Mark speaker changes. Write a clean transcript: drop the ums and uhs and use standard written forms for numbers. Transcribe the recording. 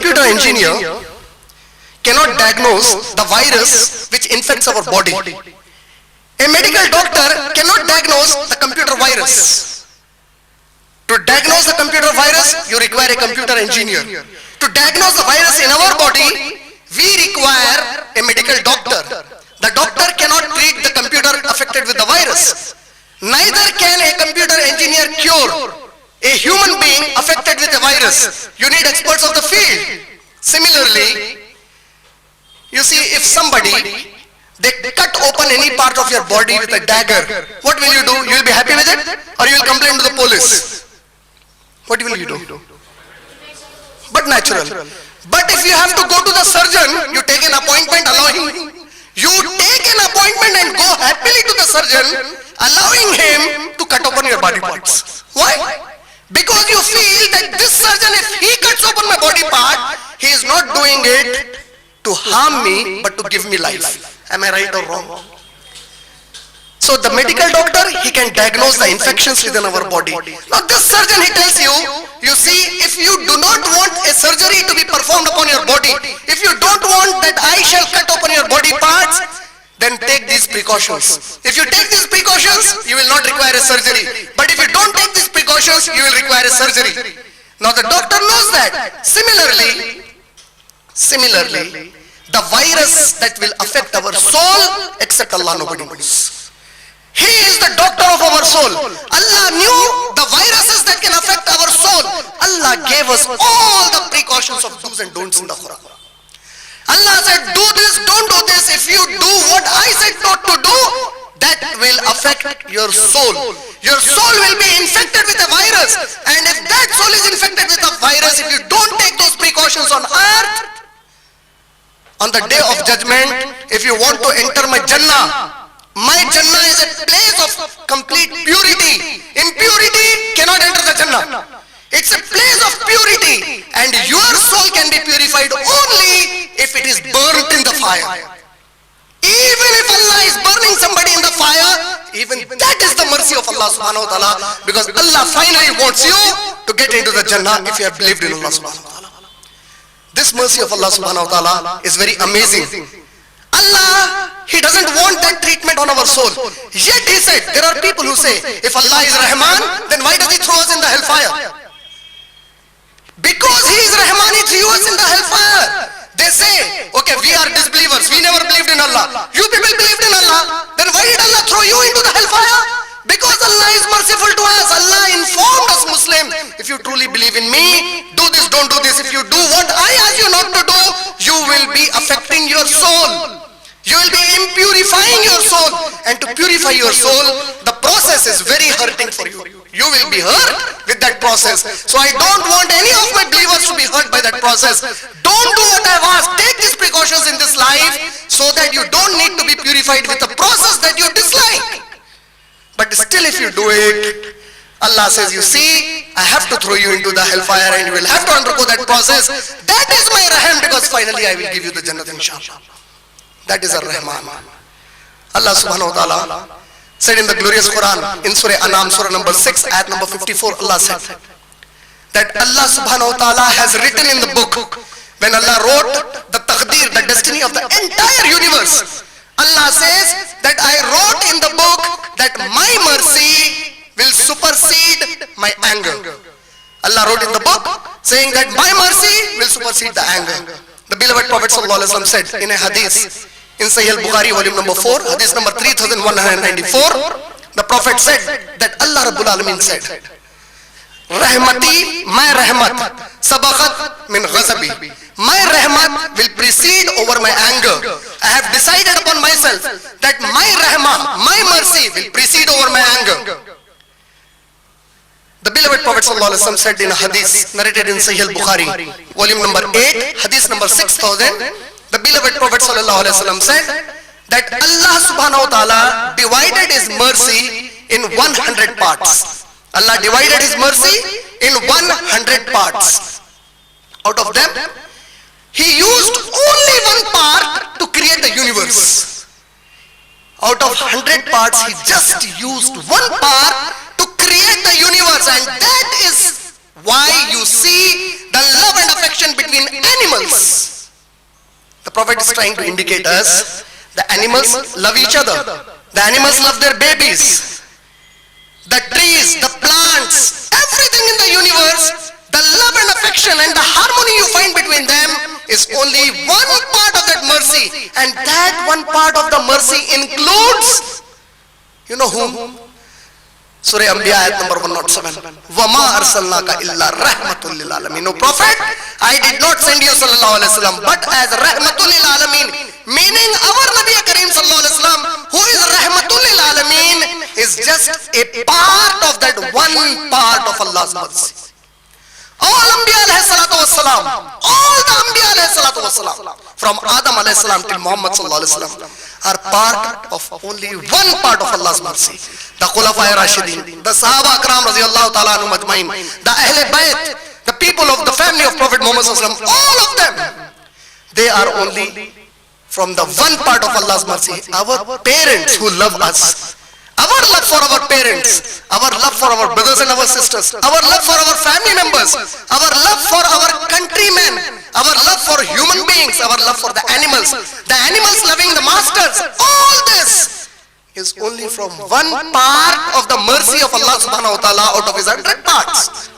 Speaker 1: computer engineer cannot diagnose the virus which infects our body. A medical doctor cannot diagnose the computer virus. To diagnose the computer virus, you require a computer engineer. To diagnose the virus in our body, we require a medical doctor. The doctor cannot treat the computer affected with the virus. Neither can a computer engineer cure a human being affected with a virus. You need experts of the field. Similarly, you see, if somebody, they cut open any part of your body with a dagger, what will you do? You will be happy with it, or you will complain to the police? What will you do? But natural. But if you have to go to the surgeon, you take an appointment, allowing. You take an appointment and go happily to the surgeon, allowing him to cut open your body parts. Why? Because you feel that this surgeon, if he cuts open my body part, he is not doing it to harm me, but to give me life. Am I right or wrong? So the medical doctor, he can diagnose the infections within our body. Now this surgeon, he tells you, you see, if you do not want a surgery to be performed upon your body, if you don't want that I shall cut open your body parts, then take these precautions. If you take these precautions, you will not require a surgery. But if you don't take these precautions, you will require a surgery. Now the doctor knows that. Similarly, the virus that will affect our soul, except Allah, nobody knows. He is the doctor of our soul. Allah knew the viruses that can affect our soul. Allah gave us all the precautions of do's and don'ts in the Quran. Allah said, do this, don't do this. If you do what I said not to do, that will affect your soul. Your soul will be infected with a virus. And if that soul is infected with a virus, if you don't take those precautions on earth, on the day of judgment, if you want to enter my Jannah is a place of complete purity. Impurity cannot enter the Jannah. It's a place of purity, and your soul can be purified only if it is burnt in the fire. Even if Allah is burning somebody in the fire, even that is the mercy of Allah subhanahu wa ta'ala, because Allah finally wants you to get into the Jannah if you have believed in Allah subhanahu wa ta'ala. This mercy of Allah subhanahu wa ta'ala is very amazing. Allah, He doesn't want that treatment on our soul. Yet He said, there are people who say, if Allah is Rahman, then why does He throw us in the hellfire? Because He is Rahman, He threw us in the hellfire. They say, okay, we are disbelievers, we never believed in Allah. You people believed in Allah, then why did Allah throw you into the hellfire? Because Allah is merciful to us. Allah informed us Muslims, if you truly believe in me, do this, don't do this. If you do what I ask you not to do, you will be affecting your soul. You will be impurifying your soul. And to purify your soul, the process is very hurting for you. You will be hurt with that process. So I don't want any of my believers to be hurt by that process. Don't do what I've asked. Take these precautions in this life so that you don't need to be purified with a process that you dislike. But still if you do it, Allah says, you see, I have to throw you into the hellfire and you will have to undergo that process. That is my Rahim, because finally I will give you the Jannah inshallah. That is Ar-Rahman. Allah subhanahu wa ta'ala said in the glorious Quran, in Surah Anam, Surah number 6, ayat number 54, Allah said that Allah subhanahu wa ta'ala has written in the book, when Allah wrote the taqdeer, the destiny of the entire universe, Allah says that I wrote in the book that my mercy will supersede my anger. Allah wrote in the book saying that my mercy will supersede the anger. The beloved Prophet ﷺ said in a hadith in Sahih al-Bukhari, volume number 4, hadith number 3194, the Prophet said that Allah Rabbul Alamin said, Rahmati, my rahmat, sabaqat min ghazabi. My rahmat will precede over my anger. I have decided upon myself that my rahmah, my mercy will precede over my anger. The beloved Prophet ﷺ said in a hadith narrated in Sahih al-Bukhari, volume number 8, hadith number 6000, the beloved Prophet ﷺ said that Allah subhanahu wa ta'ala divided His mercy in 100 parts. Allah divided His mercy in 100 parts. Out of them, He used only one part to create the universe. Out of 100 parts, He just used one part to create the universe, and that is why you see the love and affection between animals. The Prophet is trying to indicate us, the animals love each other. The animals love their babies. The trees, the plants, everything in the universe, the love and affection and the harmony you find between them is only one part of that mercy. And that one part of the mercy includes, you know whom? Surah Anbiya ayat number 107. وَمَا أَرْسَلْنَاكَ إِلَّا رَحْمَةٌ لِلْعَالَمِينَ. O Prophet, I did not send you sallallahu alaihi wasallam, but as rahmatul lil alamin, meaning our Nabi Kareem sallallahu alaihi wasallam, who is rahmatul lil alamin, is just a part of that one part of Allah's mercy. All Anbiya alayhi salatu wassalam, all the Anbiya alayhi salatu wassalam, from Adam alayhi salam till Muhammad sallallahu alaihi wasallam, are part of only one part of Allah's mercy. The Khulafai Rashidin, the Sahaba Akram radiyallahu ta'ala anhum ajmain, the Ahle Bayt, the people of the family of Prophet Muhammad sallallahu alaihi wasallam, all of them, they are only from the one part of Allah's mercy. Our parents who love us, our love for our parents, our love for our brothers and our sisters, our love for our family members, our love for our countrymen, our love for human beings, our love for the animals loving the masters, all this is only from one part of the mercy of Allah subhanahu wa ta'ala out of his 100 parts.